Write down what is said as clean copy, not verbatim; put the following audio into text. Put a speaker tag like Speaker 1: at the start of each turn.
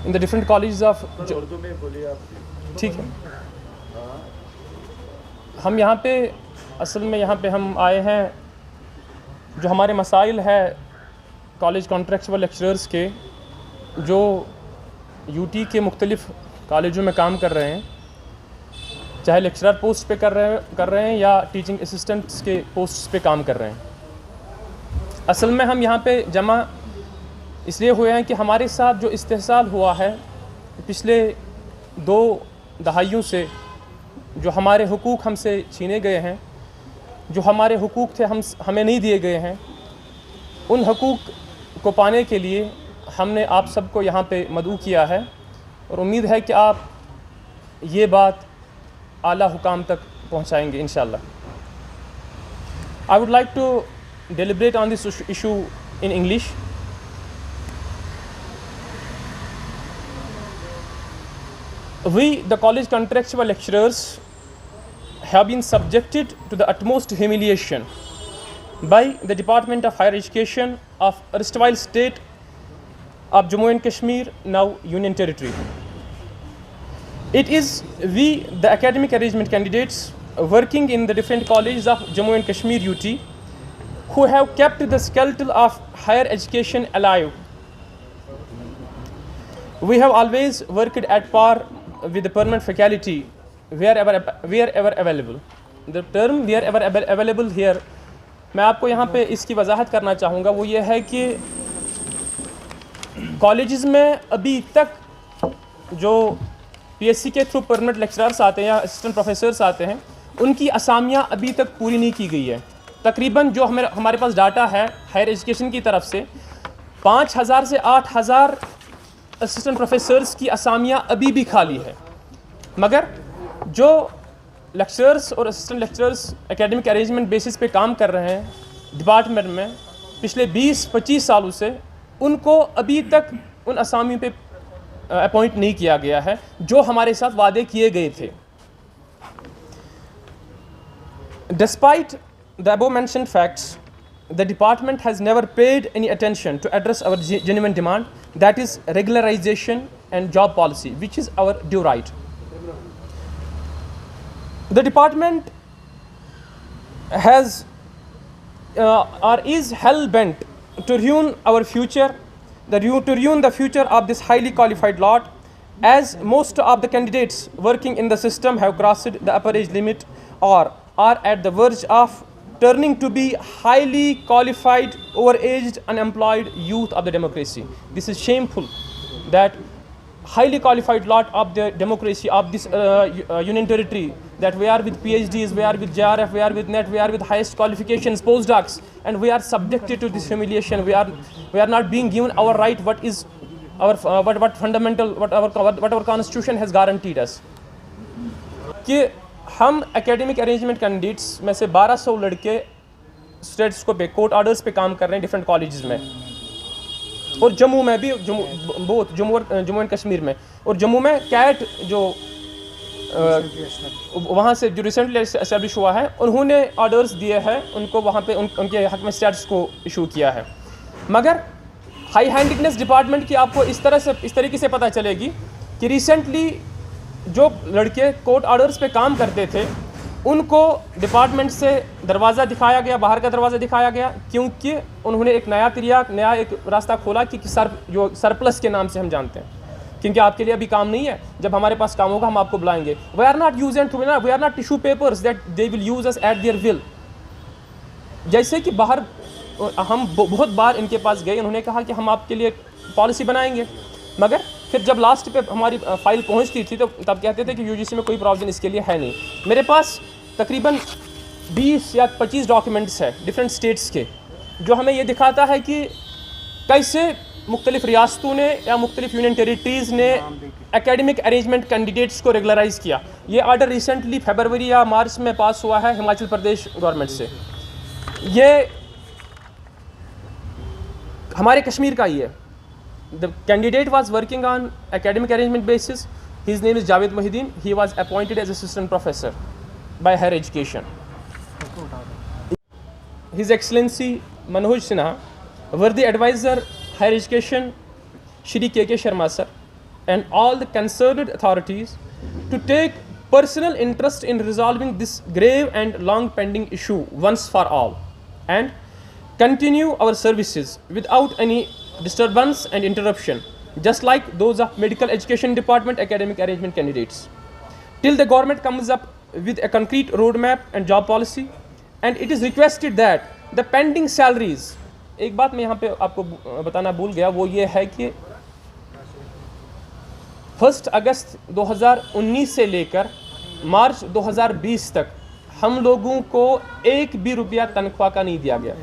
Speaker 1: in the different colleges of
Speaker 2: Urdu में बोलिए आप।
Speaker 1: ठीक है। हम यहाँ पे असल में यहाँ पे हम आए हैं, जो हमारे मसाइल है कॉलेज कॉन्ट्रैक्चुअल लेक्चरर्स के जो यूटी के मुख्तलिफ़ कॉलेजों में काम कर रहे हैं, चाहे लेक्चरर पोस्ट पे कर रहे हैं या टीचिंग असिस्टेंट्स के पोस्ट्स पे काम कर रहे हैं। असल में हम यहाँ पे जमा इसलिए हुए हैं कि हमारे साथ जो इस्तेहसाल हुआ है पिछले 2 दहाइयों से, जो हमारे हुकूक हमसे छीने गए हैं, जो हमारे हुकूक थे हमें नहीं दिए गए हैं, उन हुकूक को पाने के लिए हमने आप सबको यहाँ पे मदऊ किया है और उम्मीद है कि आप ये बात आला हुकाम तक पहुँचाएंगे इंशाअल्लाह। I would like to deliberate on this issue in English. We, the college contractual lecturers, have been subjected to the utmost humiliation by the Department of Higher Education of erstwhile state of Jammu and Kashmir, now Union Territory. It is we, the academic arrangement candidates working in the different colleges of Jammu and Kashmir UT, who have kept the skeleton of higher education alive. We have always worked at par with the permanent faculty wherever available. The term wherever available here, मैं आपको यहाँ पे इसकी वजाहत करना चाहूँगा, वो ये है कि कॉलेजेस में अभी तक जो पीएससी के थ्रू परमानेंट लेक्चरर्स आते हैं या असिस्टेंट प्रोफेसर्स आते हैं, उनकी असामियाँ अभी तक पूरी नहीं की गई है। तकरीबन जो हमारे पास डाटा है हायर एजुकेशन की तरफ से 5000 से 8000 असिस्टेंट प्रोफेसर्स की असामियाँ अभी भी खाली है, मगर जो लेक्चरर्स और assistant lecturers academic arrangement basis पे काम कर रहे हैं डिपार्टमेंट में पिछले 20-25 सालों से, उनको अभी तक उन असामियों पे अपॉइंट नहीं किया गया है जो हमारे साथ वादे किए गए थे। Despite the above mentioned facts, the department has never paid any attention to address our genuine demand, that is regularization and job policy, which is our due right. The department has or is hell-bent to ruin our future, to ruin the future of this highly qualified lot, as most of the candidates working in the system have crossed the upper age limit or are at the verge of turning to be highly qualified, overaged, unemployed youth of the democracy. This is shameful that highly qualified lot of the democracy of this Union Territory, that we are with PhDs, we are with JRF, we are with NET, we are with highest qualifications, postdocs, and we are subjected to this humiliation. We are not being given our right, what is our what fundamental, what our constitution has guaranteed us. कि हम academic arrangement candidates में से 1200 लड़के states को पे court orders पे काम कर रहे हैं डिफरेंट कॉलेजेस में, और जम्मू में भी, जम्मू एंड कश्मीर में, और जम्मू में कैट जो वहाँ से जो रिसेंटली एस्टेब्लिश हुआ है, उन्होंने ऑर्डर्स दिए हैं उनको, वहाँ पे उनके हक में स्टेट्स को इशू किया है। मगर हाई हैंडेडनेस डिपार्टमेंट की आपको इस तरीके से पता चलेगी कि रिसेंटली जो लड़के कोर्ट ऑर्डर्स पे काम करते थे उनको डिपार्टमेंट से दरवाज़ा दिखाया गया, बाहर का दरवाज़ा दिखाया गया, क्योंकि उन्होंने एक नया एक रास्ता खोला कि जो सरप्लस के नाम से हम जानते हैं, क्योंकि आपके लिए अभी काम नहीं है, जब हमारे पास काम होगा हम आपको बुलाएंगे। We are not use and we are not tissue papers that they will use us at their will. जैसे कि बाहर हम बहुत बार इनके पास गए, उन्होंने कहा कि हम आपके लिए पॉलिसी बनाएंगे, मगर फिर जब लास्ट पे हमारी फ़ाइल पहुंचती थी तो तब कहते थे कि यूजीसी में कोई प्रोविज़न इसके लिए है नहीं। मेरे पास तकरीबन 20 या 25 डॉक्यूमेंट्स है डिफरेंट स्टेट्स के, जो हमें ये दिखाता है कि कैसे मुख्तलिफ़ रियासतों ने या मुख्तलिफ़ यूनियन टेरिटरीज़ ने एकेडमिक अरेंजमेंट कैंडिडेट्स को रेगुलराइज़ किया। ये आर्डर रिसेंटली फरवरी या मार्च में पास हुआ है हिमाचल प्रदेश गवर्नमेंट से। ये हमारे कश्मीर का ही है। The candidate was working on academic arrangement basis. His name is Javed Mohideen. He was appointed as assistant professor by Higher Education. His Excellency Manoj Sinha, worthy advisor Higher Education, Shri K.K. Sharma sir, and all the concerned authorities to take personal interest in resolving this grave and long pending issue once for all, and continue our services without any disturbance and interruption, just like those of medical education department academic arrangement candidates, till the government comes up with a concrete roadmap and job policy. And it is requested that the pending salaries, एक बात मैं यहाँ पे आपको बताना भूल गया, वो ये है कि 1 अगस्त 2019 से लेकर मार्च 2020 तक हम लोगों को एक भी रुपया तनख्वाह का नहीं दिया गया।